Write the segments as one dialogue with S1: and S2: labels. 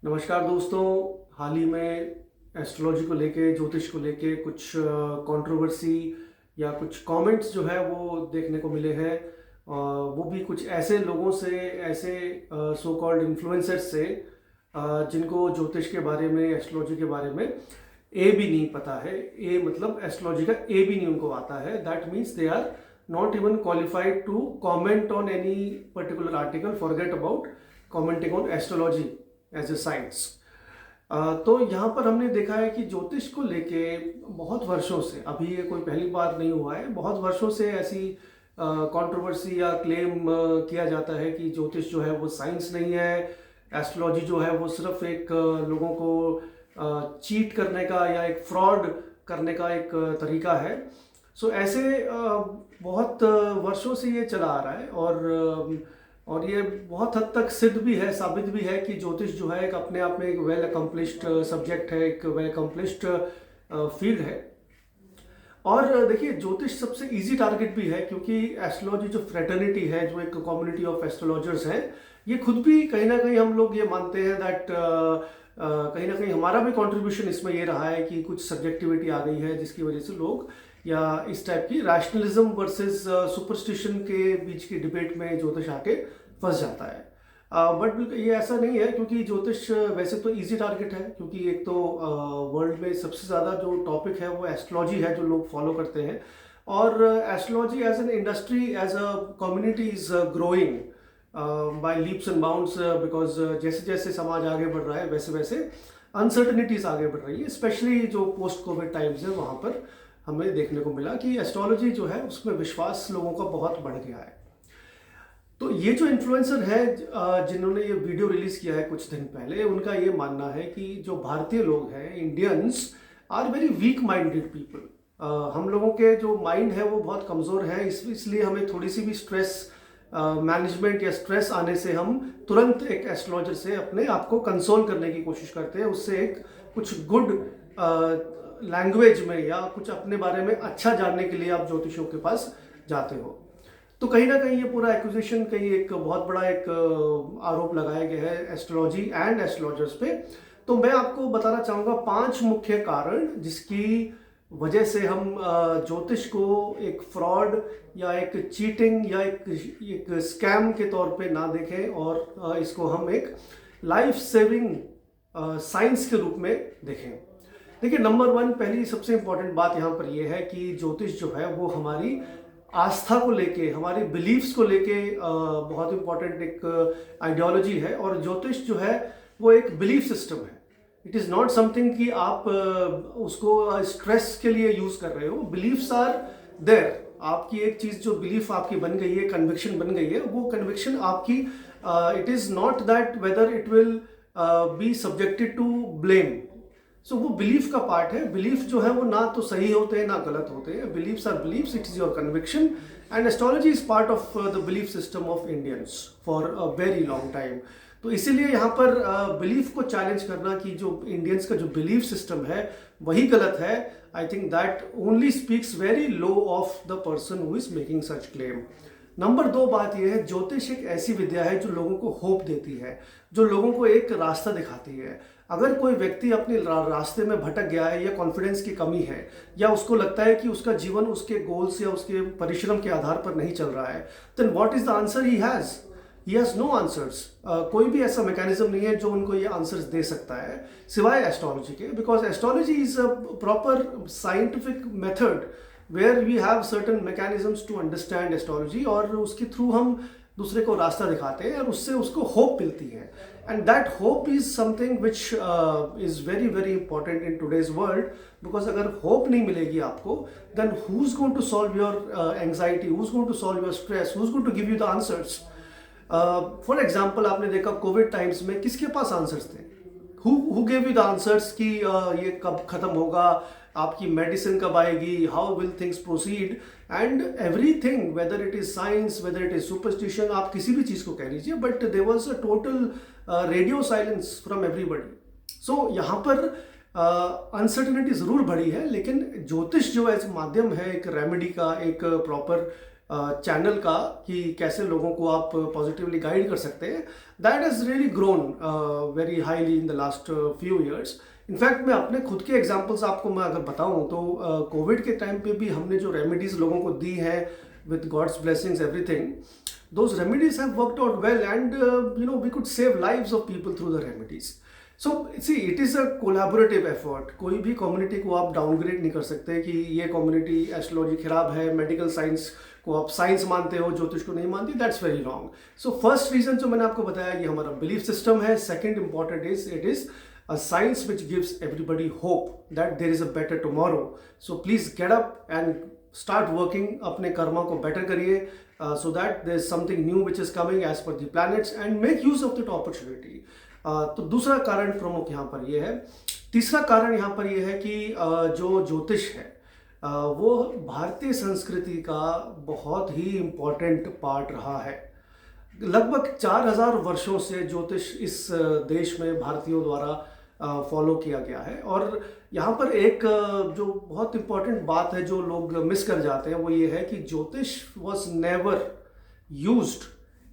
S1: नमस्कार दोस्तों। हाल ही में एस्ट्रोलॉजी को लेके, ज्योतिष को लेके कुछ कंट्रोवर्सी या कुछ कमेंट्स जो है वो देखने को मिले हैं। वो भी कुछ ऐसे लोगों से, ऐसे सो कॉल्ड इन्फ्लुएंसर्स से जिनको ज्योतिष के बारे में, एस्ट्रोलॉजी के बारे में ए भी नहीं पता है। ए मतलब एस्ट्रोलॉजी का ए भी नहीं उनको आता है। That means they are not even qualified to comment on any particular article, forget about commenting on astrology as a science. तो यहाँ पर हमने देखा है कि ज्योतिष को लेके बहुत वर्षों से, अभी ये कोई पहली बार नहीं हुआ है, बहुत वर्षों से ऐसी कंट्रोवर्सी या क्लेम किया जाता है कि ज्योतिष जो है वो साइंस नहीं है, एस्ट्रोलॉजी जो है वो सिर्फ एक लोगों को चीट करने का या एक फ्रॉड करने का एक तरीका है। सो ऐसे बहुत वर्षों से ये चला आ रहा है और ये बहुत हद तक सिद्ध भी है, साबित भी है कि ज्योतिष जो है एक अपने आप में एक वेल अकम्पलिश्ड सब्जेक्ट है, एक वेल अकम्पलिश्ड फील्ड है। और देखिए, ज्योतिष सबसे इजी टारगेट भी है क्योंकि एस्ट्रोलॉजी जो फ्रेटर्निटी है, जो एक कम्युनिटी ऑफ एस्ट्रोलॉजर्स है, ये खुद भी कहीं ना कहीं हम लोग ये मानते हैं दैट कहीं ना कहीं हमारा भी कंट्रीब्यूशन इसमें ये रहा है कि कुछ सब्जेक्टिविटी आ गई है जिसकी वजह से लोग या इस टाइप की रैशनलिज्म वर्सेस सुपरस्टिशन के बीच की डिबेट में ज्योतिष आके फंस जाता है। बट ये ऐसा नहीं है क्योंकि ज्योतिष वैसे तो इजी टारगेट है, क्योंकि एक तो वर्ल्ड में सबसे ज़्यादा जो टॉपिक है वो एस्ट्रोलॉजी है जो लोग फॉलो करते हैं। और astrology as an industry, as a community is growing by leaps and bounds, because जैसे जैसे समाज आगे बढ़ रहा है वैसे वैसे अनसर्टनिटीज आगे बढ़ रही है। स्पेशली जो पोस्ट कोविड टाइम्स है वहाँ पर हमें देखने को मिला कि एस्ट्रोलॉजी जो है उसमें विश्वास लोगों का बहुत बढ़ गया है। तो ये जो इन्फ्लुएंसर है जिन्होंने ये वीडियो रिलीज किया है कुछ दिन पहले, उनका ये मानना है कि जो भारतीय लोग हैं, Indians are very weak minded people. हम लोगों के जो माइंड है वो बहुत कमज़ोर है, इसलिए हमें थोड़ी सी भी स्ट्रेस मैनेजमेंट या स्ट्रेस आने से हम तुरंत एक एस्ट्रोलॉजर से अपने आप को कंसोल करने की कोशिश करते हैं, उससे एक कुछ गुड लैंग्वेज में या कुछ अपने बारे में अच्छा जानने के लिए आप ज्योतिषियों के पास जाते हो। तो कहीं ना कहीं ये पूरा एक्विजिशन, कहीं एक बहुत बड़ा एक आरोप लगाया गया है एस्ट्रोलॉजी एंड एस्ट्रोलॉजर्स पे। तो मैं आपको बताना चाहूँगा 5 मुख्य कारण जिसकी वजह से हम ज्योतिष को एक फ्रॉड या एक चीटिंग या एक स्कैम के तौर पे ना देखें और इसको हम एक लाइफ सेविंग साइंस के रूप में देखें। देखिए, नंबर 1, पहली सबसे इंपॉर्टेंट बात यहाँ पर यह है कि ज्योतिष जो है वो हमारी आस्था को लेके, हमारे बिलीफ्स को लेके बहुत इंपॉर्टेंट एक आइडियोलॉजी है। और ज्योतिष जो है वो एक बिलीफ सिस्टम है। इट इज़ नॉट समथिंग कि आप उसको स्ट्रेस के लिए यूज़ कर रहे हो। Beliefs are there. आपकी एक चीज़ जो बिलीफ आपकी बन गई है, कन्विक्शन बन गई है, वो कन्विक्शन आपकी, it is not that whether it will be subjected to blame. So वो बिलीफ का पार्ट है। बिलीफ जो है वो ना तो सही होते हैं ना गलत होते हैं। Beliefs are beliefs, it is your conviction, and astrology is part of the belief system of Indians for a very long time. तो इसीलिए यहाँ पर बिलीफ को चैलेंज करना कि जो इंडियंस का जो बिलीफ सिस्टम है वही गलत है, I think that only speaks very low of the person who is making such claim. Number 2 बात यह है, ज्योतिष एक ऐसी विद्या है जो लोगों को होप देती है, जो लोगों को एक रास्ता दिखाती है। अगर कोई व्यक्ति अपने रास्ते में भटक गया है या कॉन्फिडेंस की कमी है या उसको लगता है कि उसका जीवन उसके गोल्स या उसके परिश्रम के आधार पर नहीं चल रहा है, then what is the answer he has no answers. कोई भी ऐसा मैकेनिज्म नहीं है जो उनको ये आंसर्स दे सकता है सिवाय एस्ट्रोलॉजी के, because astrology is a proper scientific method where we have certain mechanisms to understand astrology, और उसके थ्रू हम दूसरे को रास्ता दिखाते हैं और उससे उसको होप मिलती है। And that hope is something which is very very important in today's world, because अगर होप नहीं मिलेगी आपको, then who is going to solve your anxiety, who is going to solve your stress, who is going to give you the answers. For example, आपने देखा Covid times में किसके पास answers थे? Who gave you the answers कि ये कब खत्म होगा, आपकी मेडिसिन कब आएगी, how will things proceed, and everything, whether it is science, whether it is superstition, आप किसी भी चीज को कह लीजिए, but there was a total radio silence from everybody. So यहाँ पर अनसर्टेनिटी जरूर बढ़ी है, लेकिन ज्योतिष जो एज माध्यम है, एक रेमेडी का, एक प्रॉपर चैनल का कि कैसे लोगों को आप पॉजिटिवली गाइड कर सकते हैं, that has really grown very highly in the last few years. In fact मैं अपने खुद के एग्जांपल्स आपको मैं अगर बताऊं तो कोविड के टाइम पे भी हमने जो रेमेडीज़ लोगों को दी हैं with God's blessings, everything, those remedies have worked out well, and we could save lives of people through the remedies. So see, it is a collaborative effort. कोई भी कम्युनिटी को आप डाउनग्रेड नहीं कर सकते कि ये कम्युनिटी एस्ट्रोलॉजी खराब है, मेडिकल साइंस को आप साइंस मानते हो, ज्योतिष को नहीं मानती, that's very wrong. So first reason जो मैंने आपको बताया, ये हमारा बिलीफ सिस्टम है। Second important is it is a science which gives everybody hope that there is a better tomorrow. So please get up and start working, अपने कर्मा को better करिए, so that there is something new which is coming as per the planets, and make use of that opportunity. तो दूसरा कारण प्रमुख यहाँ पर ये है। तीसरा कारण यहाँ पर ये है कि जो ज्योतिष है वो भारतीय संस्कृति का बहुत ही इम्पोर्टेंट पार्ट रहा है। लगभग 4000 वर्षों से ज्योतिष इस देश में भारतीयों द्वारा फॉलो किया गया है। और यहाँ पर एक जो बहुत इम्पोर्टेंट बात है जो लोग मिस कर जाते हैं वो ये है कि ज्योतिष was never used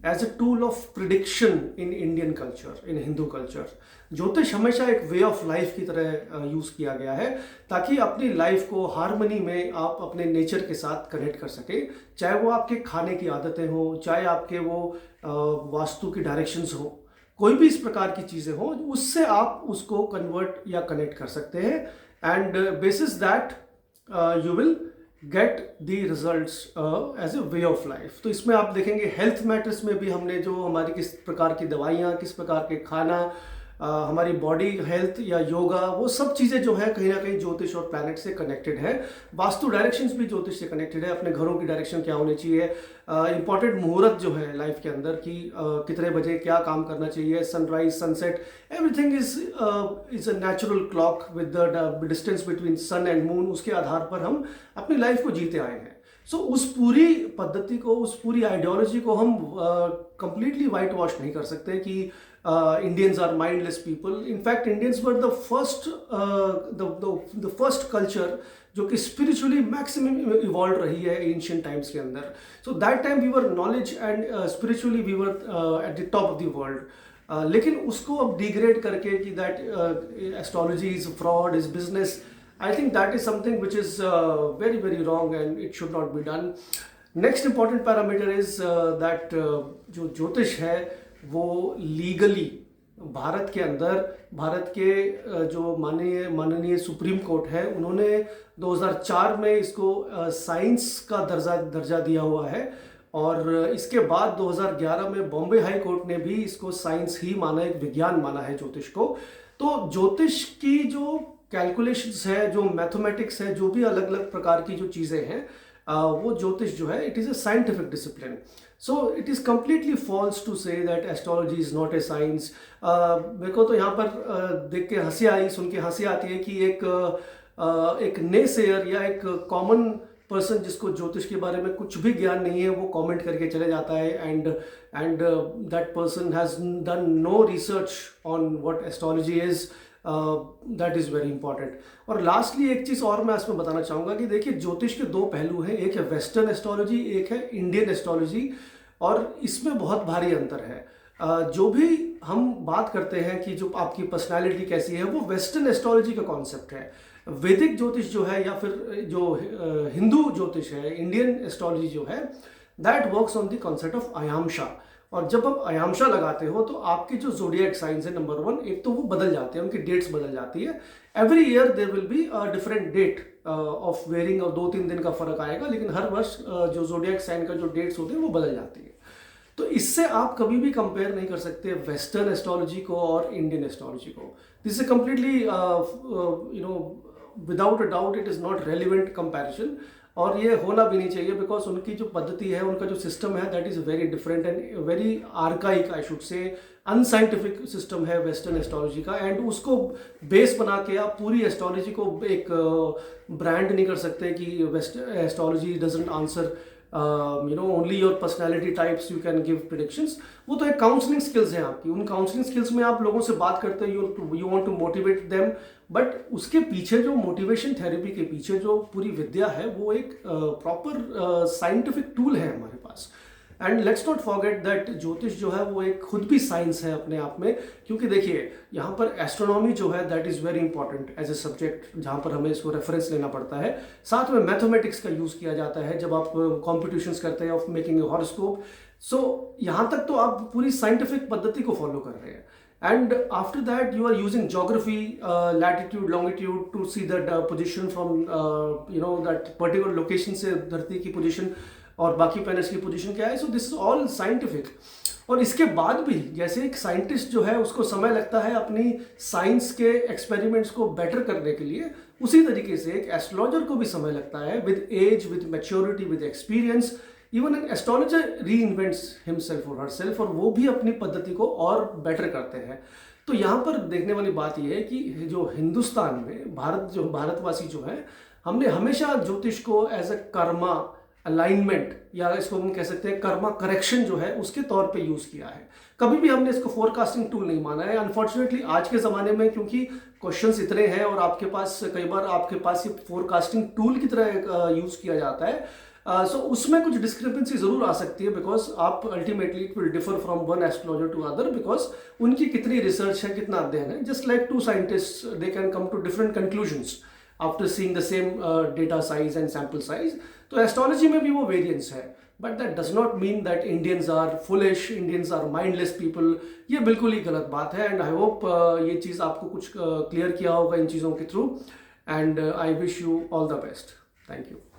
S1: as a tool of prediction in Indian culture, in Hindu culture. ज्योतिष हमेशा एक वे ऑफ लाइफ की तरह यूज़ किया गया है, ताकि अपनी लाइफ को हार्मनी में आप अपने नेचर के साथ कनेक्ट कर सके, चाहे वो आपके खाने की आदतें हो, चाहे आपके वो वास्तु की डायरेक्शंस हो, कोई भी इस प्रकार की चीज़ें हो, उससे आप उसको कन्वर्ट या कनेक्ट कर सकते हैं, and basis that you will get the results as a way of life. तो इसमें आप देखेंगे हेल्थ मैटर्स में भी हमने जो हमारी किस प्रकार की दवाइयाँ, किस प्रकार के खाना, हमारी बॉडी हेल्थ या योगा, वो सब चीज़ें जो है कहीं ना कहीं ज्योतिष और प्लैनेट से कनेक्टेड है। वास्तु डायरेक्शंस भी ज्योतिष से कनेक्टेड है। अपने घरों की डायरेक्शन क्या होनी चाहिए, इंपॉर्टेंट मुहूर्त जो है लाइफ के अंदर की कितने बजे क्या काम करना चाहिए, sunrise sunset, everything is a natural clock with the distance between sun and moon. उसके आधार पर हम अपनी लाइफ को जीते आए हैं। सो उस पूरी पद्धति को, उस पूरी आइडियोलॉजी को हम कंप्लीटली वाइट वॉश नहीं कर सकते कि Indians are mindless people. In fact, Indians were the first culture जो कि spiritually maximum evolved रही है ancient times के अंदर. So that time we were knowledge and spiritually we were at the top of the world. लेकिन उसको अब degrade करके कि that astrology is fraud, is business, I think that is something which is very very wrong and it should not be done. Next important parameter is that जो ज्योतिष है वो legally Bharat के अंदर, भारत के जो माननीय सुप्रीम कोर्ट है, उन्होंने 2004 में इसको साइंस का दर्जा दिया हुआ है, और इसके बाद 2011 में बॉम्बे हाई कोर्ट ने भी इसको साइंस ही माना, एक विज्ञान माना है ज्योतिष को। तो ज्योतिष की जो कैलकुलेशंस है, जो मैथमेटिक्स है, जो भी अलग अलग प्रकार की जो चीज़ें हैं, वो ज्योतिष जो है it is a scientific discipline. So it is completely false to say that astrology is not a science. मेरे को तो यहाँ पर देख के हंसी आई, सुन के हंसी आती है कि एक नेसेयर या एक कॉमन पर्सन जिसको ज्योतिष के बारे में कुछ भी ज्ञान नहीं है, वो कमेंट करके चले जाता है, and that person has done no research on what astrology is. That is very important. और लास्टली एक चीज़ और मैं इसमें बताना चाहूँगा कि देखिए ज्योतिष के दो पहलू हैं, एक है वेस्टर्न एस्ट्रोलॉजी, एक है इंडियन एस्ट्रोलॉजी, और इसमें बहुत भारी अंतर है। जो भी हम बात करते हैं कि जो आपकी पर्सनालिटी कैसी है, वो वेस्टर्न एस्ट्रोलॉजी का कॉन्सेप्ट है। वैदिक ज्योतिष जो है या फिर जो हिंदू ज्योतिष है, इंडियन एस्ट्रोलॉजी जो है, that works on the concept of ayanamsa. और जब आप अयामशा लगाते हो तो आपके जो ज़ोडिएक साइंस है, नंबर 1, एक तो वो बदल जाते हैं, उनकी डेट्स बदल जाती है। Every year there will be a different date of wearing, और 2-3 दिन का फर्क आएगा, लेकिन हर वर्ष जो ज़ोडिएक साइन का जो डेट्स होते हैं वो बदल जाती है। तो इससे आप कभी भी कंपेयर नहीं कर सकते वेस्टर्न एस्ट्रोलॉजी को और इंडियन एस्ट्रोलॉजी को। This is completely without a doubt it is not relevant comparison, और ये होना भी नहीं चाहिए, बिकॉज उनकी जो पद्धति है, उनका जो सिस्टम है, that is very different and very archaic, I should say unscientific system है वेस्टर्न एस्ट्रोलॉजी का। एंड उसको बेस बना के आप पूरी एस्ट्रोलॉजी को एक ब्रांड नहीं कर सकते कि west astrology doesn't answer only your personality types you can give predictions. वो तो एक काउंसलिंग स्किल्स हैं आपकी, उन काउंसलिंग स्किल्स में आप लोगों से बात करते हैं, you want to motivate them, but उसके पीछे जो मोटिवेशन थेरेपी के पीछे जो पूरी विद्या है वो एक प्रॉपर साइंटिफिक टूल है हमारे पास। And let's not forget that ज्योतिष जो है वो एक खुद भी साइंस है अपने आप में, क्योंकि देखिए यहाँ पर एस्ट्रोनॉमी जो है that is very important as a subject, जहाँ पर हमें इसको रेफरेंस लेना पड़ता है। साथ में मैथमेटिक्स का यूज़ किया जाता है जब आप कॉम्पिटिशन्स करते हैं ऑफ मेकिंग ए हॉरोस्कोप। सो यहाँ तक तो आप पूरी साइंटिफिक पद्धति को फॉलो कर रहे हैं। And after that, you are using geography, latitude, longitude to see the position from that particular location से धरती की position और बाकी प्लैनेट्स की पोजीशन क्या है। So this is all scientific. और इसके बाद भी जैसे एक साइंटिस्ट जो है उसको समय लगता है अपनी साइंस के एक्सपेरिमेंट्स को बेटर करने के लिए, उसी तरीके से एक एस्ट्रोलॉजर को भी समय लगता है with age, with maturity, with experience. Even an astrologer reinvents himself और हरसेल्फ, और वो भी अपनी पद्धति को और बेटर करते हैं। तो यहाँ पर देखने वाली बात यह है कि जो हिंदुस्तान में भारतवासी जो है, हमने हमेशा ज्योतिष को एज अ कर्मा अलाइनमेंट, या इसको हम कह सकते हैं कर्मा करेक्शन जो है उसके तौर पे यूज़ किया है। कभी भी हमने इसको फोरकास्टिंग टूल नहीं माना है। अनफॉर्चुनेटली आज के ज़माने में क्योंकि क्वेश्चंस इतने हैं और आपके पास कई बार आपके पास ये फोरकास्टिंग टूल की तरह यूज़ किया जाता है, सो उसमें कुछ डिस्क्रिपेंसी ज़रूर आ सकती है, बिकॉज आप ultimately it will differ from one astrologer to other, because उनकी कितनी रिसर्च है, कितना अध्ययन है। Just like two scientist they can come to different conclusions after seeing the same data size and sample size. तो astrology में भी वो वेरिएंस है, but that does not mean that Indians are foolish, Indians are mindless people. ये बिल्कुल ही गलत बात है। एंड आई होप ये चीज़ आपको कुछ क्लियर किया होगा इन चीज़ों के through. And I wish you all the best. Thank you.